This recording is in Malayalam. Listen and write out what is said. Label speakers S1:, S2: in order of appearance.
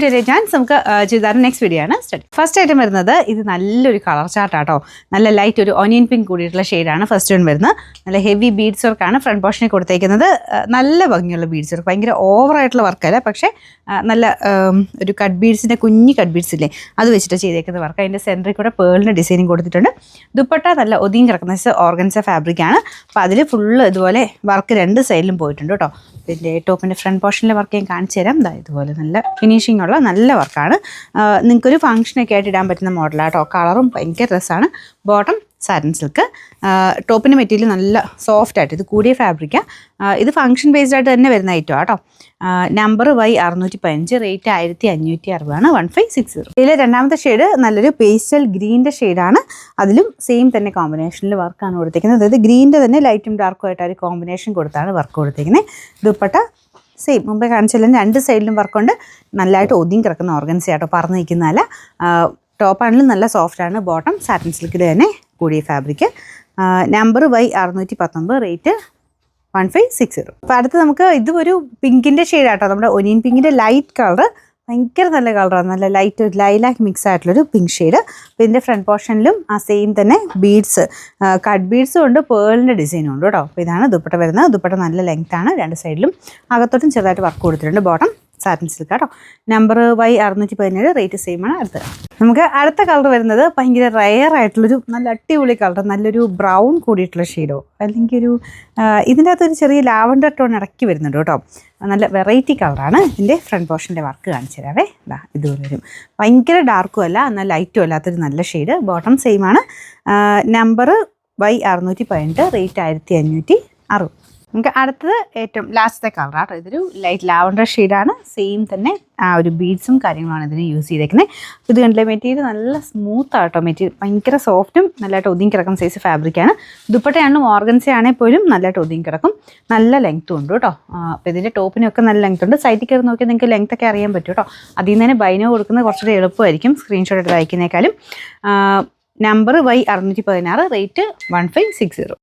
S1: ചാൻസ് നമുക്ക് ചെയ്താൽ നെക്സ്റ്റ് വീഡിയോ ആണ് സ്റ്റഡി. ഫസ്റ്റ് ഐറ്റം വരുന്നത് ഇത് നല്ലൊരു കളർ ചാർട്ടാട്ടോ. നല്ല ലൈറ്റ് ഒരു ഒനിയൻ പിങ്ക് കൂടിയിട്ടുള്ള ഷെയ്ഡാണ് ഫസ്റ്റ് വൺ വരുന്നത്. നല്ല ഹെവി ബീഡ്സ് വർക്കാണ് ഫ്രണ്ട് പോർഷനിൽ കൊടുത്തേക്കുന്നത്. നല്ല ഭംഗിയുള്ള ബീഡ്സ് വർക്ക്, ഭയങ്കര ഓവറായിട്ടുള്ള വർക്കല്ല, പക്ഷേ നല്ല ഒരു കട്ട് ബീഡ്സിൻ്റെ കുഞ്ഞി കട്ട് ബീഡ്സ് ഇല്ലേ, അത് വെച്ചിട്ട് ചെയ്തേക്കുന്ന വർക്ക്. അതിൻ്റെ സെൻറ്ററിൽ കൂടെ പേളിൻ്റെ ഡിസൈനിങ് കൊടുത്തിട്ടുണ്ട്. ദുപ്പട്ട നല്ല ഒതുങ്ങി കിടക്കുന്ന ഓർഗൻസ ഫാബ്രിക്കാണ്. അപ്പോൾ അതിൽ ഫുള്ള് ഇതുപോലെ വർക്ക് രണ്ട് സൈഡിലും പോയിട്ടുണ്ട് കേട്ടോ. ഇതിൻ്റെ ടോപ്പിൻ്റെ ഫ്രണ്ട് പോർഷനിലെ വർക്ക് ഞാൻ കാണിച്ചു തരാം. ഇതുപോലെ നല്ല ഫിനിഷിംഗ് ഉള്ള നല്ല വർക്കാണ്. നിങ്ങൾക്കൊരു ഫംഗ്ഷനൊക്കെ ആയിട്ട് ഇടാൻ പറ്റുന്ന മോഡലാണ് കേട്ടോ. കളറും ഭയങ്കര രസമാണ്. ബോട്ടം സാറ്റിൻ സിൽക്ക്, ടോപ്പിൻ്റെ മെറ്റീരിയൽ നല്ല സോഫ്റ്റ് ആയിട്ട്, ഇത് കൂടിയ ഫാബ്രിക്കാണ്. ഇത് ഫംഗ്ഷൻ ബേസ്ഡ് ആയിട്ട് തന്നെ വരുന്ന ഐറ്റം കേട്ടോ. Number Y615, rate 1560, 1560. ഇതിൽ രണ്ടാമത്തെ ഷെയ്ഡ് നല്ലൊരു പേസ്റ്റൽ ഗ്രീൻ്റെ ഷെയ്ഡാണ്. അതിലും സെയിം തന്നെ കോമ്പിനേഷനിൽ വർക്കാണ് കൊടുത്തിരിക്കുന്നത്. അതായത് ഗ്രീൻ്റെ തന്നെ ലൈറ്റും ഡാർക്കും ആയിട്ട് ഒരു കോമ്പിനേഷൻ കൊടുത്താണ് വർക്ക് കൊടുത്തിരിക്കുന്നത്. ദുപ്പട്ട സെയിം മുമ്പേ കാണിച്ചാലും രണ്ട് സൈഡിലും വർക്കുണ്ട്. നല്ലതായിട്ട് ഒതുങ്ങി കിടക്കുന്ന ഓർഗൻസ ആട്ടോ, പറന്ന് നിൽക്കുന്നതല്ല. ടോപ്പാണെങ്കിലും നല്ല സോഫ്റ്റാണ്. ബോട്ടം സാറ്റിൻ സിൽക്കിൽ തന്നെ കൂടിയ ഫാബ്രിക്. Number Y619, rate 1560. അപ്പോൾ അടുത്ത് നമുക്ക് ഇത് ഒരു പിങ്കിൻ്റെ ഷെയ്ഡാട്ടോ, നമ്മുടെ ഒനിയൻ പിങ്കിൻ്റെ ലൈറ്റ് കളർ. ഭയങ്കര നല്ല കളറാണ്, നല്ല ലൈറ്റ് ഒരു ലൈലാക്ക് മിക്സ് ആയിട്ടുള്ളൊരു പിങ്ക് ഷെയ്ഡ്. അപ്പോൾ ഇതിൻ്റെ ഫ്രണ്ട് പോർഷനിലും ആ സെയിം തന്നെ ബീഡ്സ്, കട്ട് ബീഡ്സും ഉണ്ട്, പേളിൻ്റെ ഡിസൈനും ഉണ്ട് കേട്ടോ. അപ്പോൾ ഇതാണ് ദുപ്പട്ട വരുന്നത്. ദുപ്പട്ട നല്ല ലെങ്ത്താണ്, രണ്ട് സൈഡിലും അകത്തോട്ടും ചെറുതായിട്ട് വർക്ക് കൊടുത്തിട്ടുണ്ട്. ബോട്ടം സാറ്റിൻ സിൽക്ക് കേട്ടോ. നമ്പർ Y617, റേറ്റ് സെയിം ആണ്. അടുത്തത് നമുക്ക് അടുത്ത കളർ വരുന്നത് ഭയങ്കര റയർ ആയിട്ടുള്ളൊരു നല്ല അടിപൊളി കളർ, നല്ലൊരു ബ്രൗൺ കൂടിയിട്ടുള്ള ഷെയ്ഡോ അല്ലെങ്കിൽ ഒരു ഇതിൻ്റെ അകത്തൊരു ചെറിയ ലാവൻഡർ ടോൺ ഇടയ്ക്ക് വരുന്നുണ്ട് കേട്ടോ. നല്ല വെറൈറ്റി കളറാണ്. ഇതിൻ്റെ ഫ്രണ്ട് പോർഷൻ്റെ വർക്ക് കാണിച്ചു തരാവേ. ഇതുപോലെ വരും. ഭയങ്കര ഡാർക്കും അല്ല എന്നാൽ ലൈറ്റും അല്ലാത്തൊരു നല്ല ഷെയ്ഡ്. ബോട്ടം സെയിം ആണ്. Number Y618, rate 1560. നമുക്ക് അടുത്തത് ഏറ്റവും ലാസ്റ്റത്തെ കളറാട്ടോ. ഇതൊരു ലൈറ്റ് ലാവൻഡർ ഷെയ്ഡാണ്. സെയിം തന്നെ ആ ഒരു ബീഡ്സും കാര്യങ്ങളാണ് ഇതിന് യൂസ് ചെയ്തേക്കുന്നത്. ഇത് കണ്ടില്ലേ, മെറ്റീരിയൽ നല്ല സ്മൂത്ത് ആട്ടോ. മെറ്റീരിയൽ ഭയങ്കര സോഫ്റ്റും നല്ലതായിട്ട് ഒതുങ്ങി കിടക്കുന്ന സൈസ് ഫാബ്രിക്കാണ്. ദുപ്പട്ടയാണെങ്കിലും ഓർഗൻസ ആണെങ്കിൽ പോലും നല്ലതായിട്ട് ഒതുങ്ങി കിടക്കും. നല്ല ലെങ്ത്തും ഉണ്ട് കേട്ടോ. അപ്പോൾ ഇതിൻ്റെ ടോപ്പിനൊക്കെ നല്ല ലെങ്ത് ഉണ്ട്. സൈറ്റിൽ കയറി നോക്കിയാൽ നിങ്ങൾക്ക് ലെങ്ത് ഒക്കെ അറിയാൻ പറ്റും കേട്ടോ. അതിൽ നിന്ന് തന്നെ ബൈനോ കൊടുക്കുന്നത് കുറച്ചുകൂടി എളുപ്പമായിരിക്കും സ്ക്രീൻഷോട്ട് എടുത്ത് അയക്കുന്നേക്കാളും. Number Y616, rate 1560.